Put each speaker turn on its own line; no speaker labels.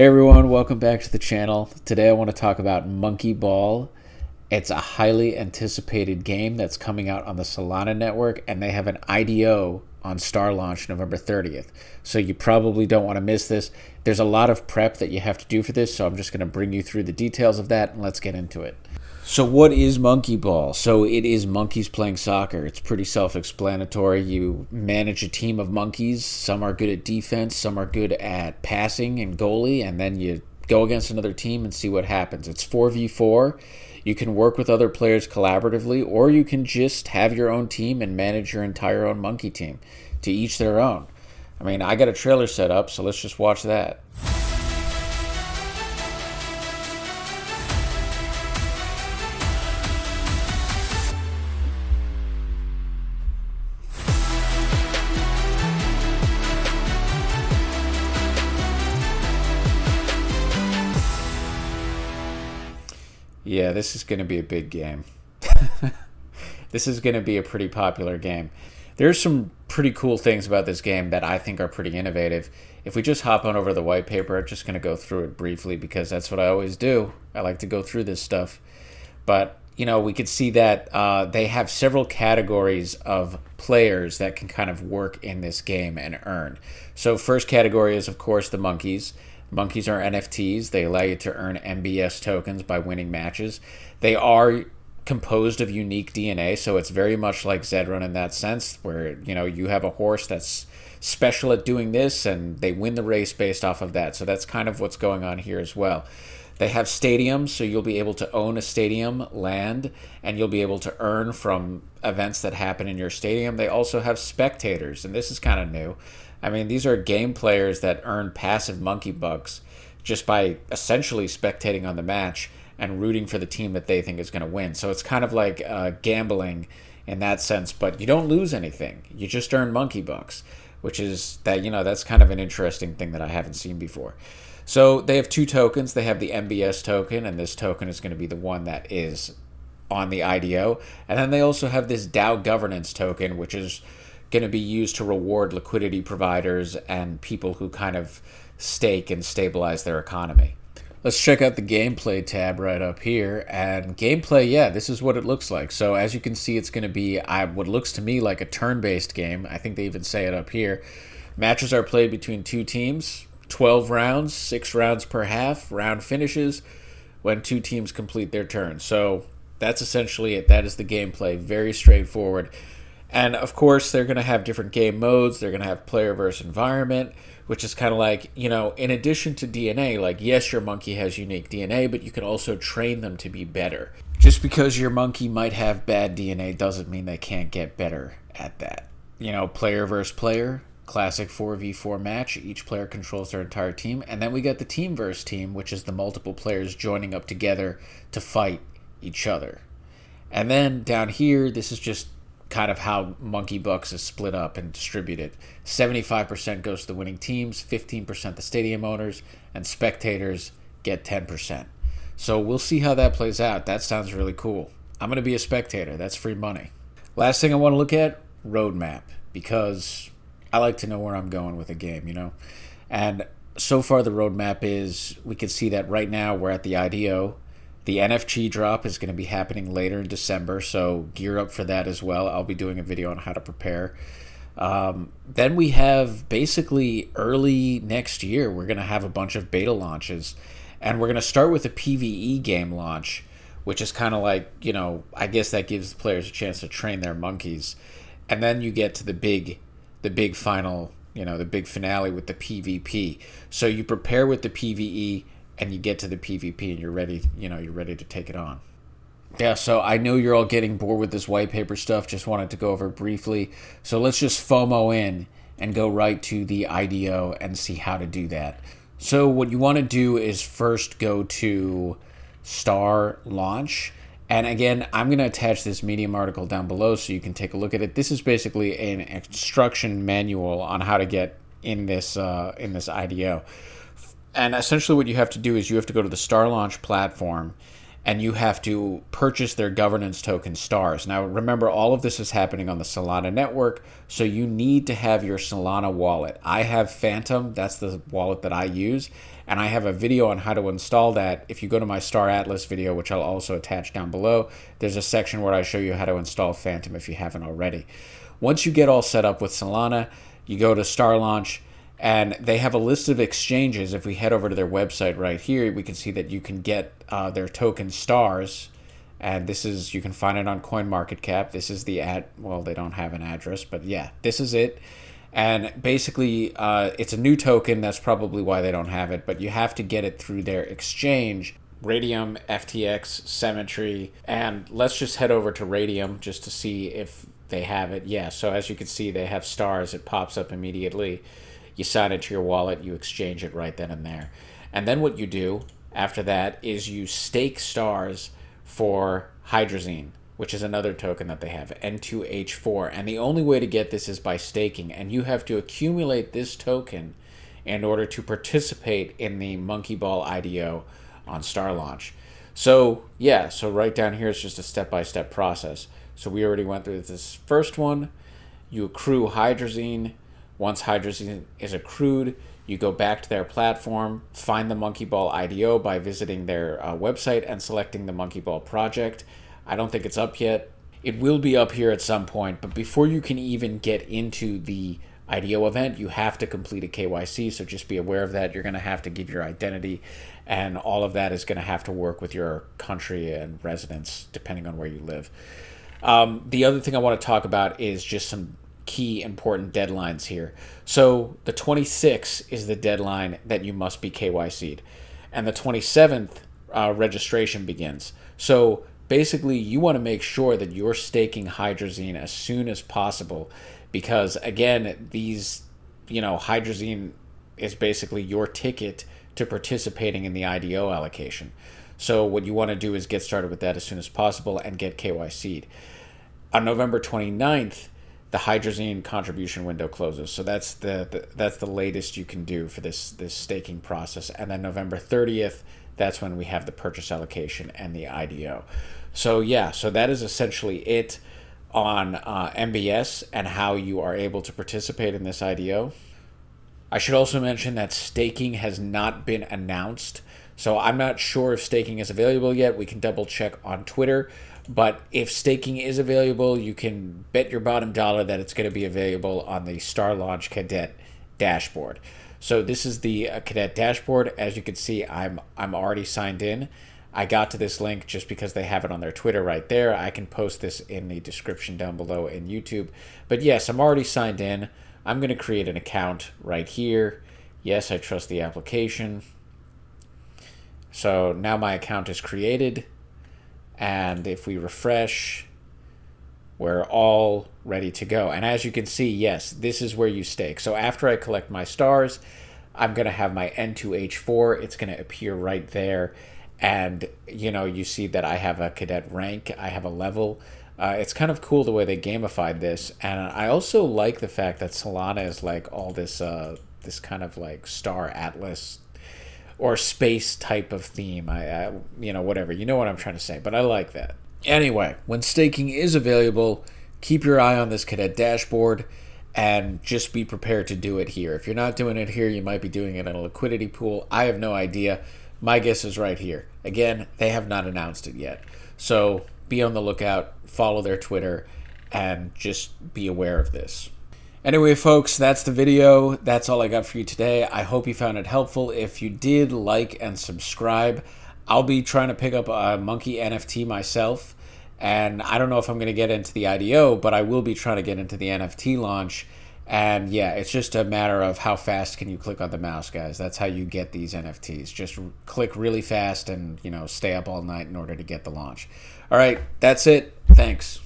Hey everyone, welcome back to the channel. Today I want to talk about monkeyball. It's a highly anticipated game that's coming out on the Solana network, and they have an IDO on Star Launch November 30th. So you probably don't want to miss this. There's a lot of prep that you have to do for this, so I'm just going to bring you through the details of that, and let's get into it. So what is monkeyball? So it is monkeys playing soccer. It's pretty self-explanatory. You manage a team of monkeys. Some are good at defense, some are good at passing and goalie, and then you go against another team and see what happens. It's 4v4. You can work with other players collaboratively, or you can just have your own team and manage your entire own monkey team. To each their own. I mean, I got a trailer set up, so let's just watch that. Yeah, this is going to be a big game. This is going to be a pretty popular game. There's some pretty cool things about this game that I think are pretty innovative. If we just hop on over to the white paper, I'm just going to go through it briefly because that's what I always do. I like to go through this stuff. But, you know, we could see that they have several categories of players that can kind of work in this game and earn. So first category is, of course, the monkeys. Monkeys are NFTs. They allow you to earn MBS tokens by winning matches. They are composed of unique DNA, so it's very much like Zedrun in that sense, where you have a horse that's special at doing this, and they win the race based off of that. So that's kind of what's going on here as well. They have stadiums, so you'll be able to own a stadium land, and you'll be able to earn from events that happen in your stadium. They also have spectators, and this is kind of new. I mean, these are game players that earn passive monkey bucks just by essentially spectating on the match and rooting for the team that they think is going to win. So it's kind of like gambling in that sense, but you don't lose anything. You just earn monkey bucks, which is that, that's kind of an interesting thing that I haven't seen before. So they have two tokens. They have the MBS token, and this token is going to be the one that is on the IDO. And then they also have this DAO governance token, which is going to be used to reward liquidity providers and people who kind of stake and stabilize their economy. Let's check out the gameplay tab right up here. And gameplay, yeah, this is what it looks like. So as you can see, it's going to be what looks to me like a turn-based game. I think they even say it up here. Matches are played between two teams, 12 rounds, 6 rounds per half. Round finishes when two teams complete their turn. So that's essentially it. That is the gameplay. Very straightforward. And of course, they're going to have different game modes. They're going to have player versus environment, which is kind of like, in addition to DNA, like, yes, your monkey has unique DNA, but you can also train them to be better. Just because your monkey might have bad DNA doesn't mean they can't get better at that. Player versus player, classic 4v4 match. Each player controls their entire team. And then we got the team versus team, which is the multiple players joining up together to fight each other. And then down here, this is just kind of how monkey bucks is split up and distributed. 75% goes to the winning teams, 15% the stadium owners, and spectators get 10%. So we'll see how that plays out. That sounds really cool. I'm going to be a spectator. That's free money. Last thing I want to look at, roadmap, because I like to know where I'm going with a game, And so far the roadmap is, we can see that right now we're at the IDO. The NFT drop is going to be happening later in December, so gear up for that as well. I'll be doing a video on how to prepare. Then we have basically early next year, we're going to have a bunch of beta launches. And we're going to start with a PvE game launch, which is kind of like, I guess that gives the players a chance to train their monkeys. And then you get to the big final, the big finale with the PvP. So you prepare with the PvE, and you get to the PvP and you're ready, you're ready to take it on. Yeah, so I know you're all getting bored with this white paper stuff, just wanted to go over it briefly. So let's just FOMO in and go right to the IDO and see how to do that. So what you want to do is first go to Star Launch. And again, I'm going to attach this Medium article down below so you can take a look at it. This is basically an instruction manual on how to get in this IDO. And essentially what you have to do is you have to go to the Star Launch platform and you have to purchase their governance token stars. Now remember, all of this is happening on the Solana network, so you need to have your Solana wallet. I have Phantom, that's the wallet that I use, and I have a video on how to install that. If you go to my Star Atlas video, which I'll also attach down below, there's a section where I show you how to install Phantom if you haven't already. Once you get all set up with Solana, you go to Star Launch, and they have a list of exchanges. If we head over to their website right here, we can see that you can get their token stars. And this is, you can find it on CoinMarketCap. This is the well, they don't have an address, but yeah, this is it. And basically, it's a new token. That's probably why they don't have it, but you have to get it through their exchange. Radium, FTX, Symmetry, and let's just head over to Radium just to see if they have it. Yeah, so as you can see, they have stars. It pops up immediately. You sign it to your wallet, you exchange it right then and there. And then what you do after that is you stake stars for hydrazine, which is another token that they have, N2H4. And the only way to get this is by staking, and you have to accumulate this token in order to participate in the monkeyball IDO on Star Launch. So yeah, so right down here is just a step-by-step process. So we already went through this first one. You accrue hydrazine. Once hydrazine is accrued, you go back to their platform, find the monkeyball IDO by visiting their website and selecting the monkeyball project. I don't think it's up yet. It will be up here at some point, but before you can even get into the IDO event, you have to complete a KYC, so just be aware of that. You're going to have to give your identity, and all of that is going to have to work with your country and residence, depending on where you live. The other thing I want to talk about is just some key important deadlines here. So the 26th is the deadline that you must be KYC'd, and the 27th registration begins. So basically, you want to make sure that you're staking hydrazine as soon as possible, because again, these, hydrazine is basically your ticket to participating in the IDO allocation. So what you want to do is get started with that as soon as possible and get KYC'd. On November 29th, the hydrazine contribution window closes. So that's the latest you can do for this staking process. And then November 30th, that's when we have the purchase allocation and the IDO. So yeah, so that is essentially it on MBS and how you are able to participate in this IDO. I should also mention that staking has not been announced. So I'm not sure if staking is available yet. We can double check on Twitter. But if staking is available, you can bet your bottom dollar that it's going to be available on the Star Launch Cadet dashboard. So this is the Cadet dashboard. As you can see, I'm already signed in. I got to this link just because they have it on their Twitter right there. I can post this in the description down below in YouTube. But yes, I'm already signed in. I'm going to create an account right here. Yes, I trust the application. So now my account is created. And if we refresh, we're all ready to go. And as you can see, yes, this is where you stake. So after I collect my stars, I'm going to have my N2H4. It's going to appear right there. And, you see that I have a cadet rank. I have a level. It's kind of cool the way they gamified this. And I also like the fact that Solana is like all this, this kind of like Star Atlas or space type of theme. Whatever. You know what I'm trying to say, but I like that. Anyway, when staking is available, keep your eye on this Cadet dashboard and just be prepared to do it here. If you're not doing it here, you might be doing it in a liquidity pool. I have no idea. My guess is right here. Again, they have not announced it yet. So be on the lookout, follow their Twitter, and just be aware of this. Anyway, folks, that's the video. That's all I got for you today. I hope you found it helpful. If you did, like and subscribe. I'll be trying to pick up a monkey NFT myself, and I don't know if I'm going to get into the IDO, but I will be trying to get into the NFT launch. And yeah, it's just a matter of how fast can you click on the mouse, guys. That's how you get these NFTs. Just click really fast and, stay up all night in order to get the launch. All right, that's it. Thanks.